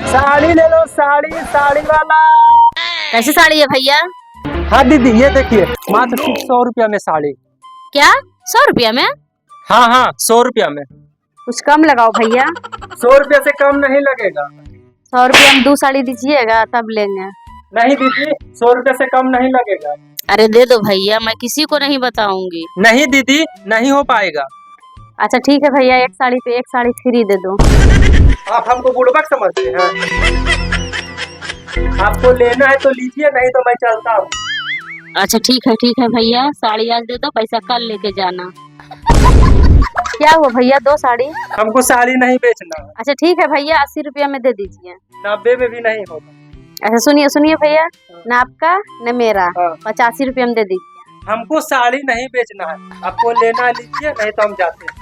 साड़ी ले लो, साड़ी साड़ी वाला। कैसी साड़ी है भैया? हाँ दीदी, ये देखिए मात्र 100 रुपया में साड़ी। क्या 100 रुपया में? हाँ हाँ, 100 रुपया में। कुछ कम लगाओ भैया। 100 रुपया से कम नहीं लगेगा। 100 रुपया में 2 साड़ी दीजिएगा तब लेंगे। नहीं दीदी, 100 रुपया से कम नहीं लगेगा। अरे दे दो भैया, मैं किसी को नहीं बताऊंगी। नहीं दीदी, नहीं हो पाएगा। अच्छा ठीक है भैया, एक साड़ी पे एक साड़ी फ्री दे दो। आप हमको बुड़बक समझते हैं? आपको लेना है तो लीजिए, नहीं तो मैं चलता हूँ। अच्छा ठीक है भैया, साड़ी आज दे दो, पैसा कल लेके जाना। क्या हुआ भैया, 2 साड़ी? हमको साड़ी नहीं बेचना। अच्छा ठीक है भैया, 80 रुपया में दे दीजिए। 90 में भी नहीं होगा। अच्छा सुनिए भैया, न आपका न मेरा, हाँ। 85 रुपया में दे दीजिए। हमको साड़ी नहीं बेचना है, आपको लेना लीजिए, नहीं तो हम जाते हैं।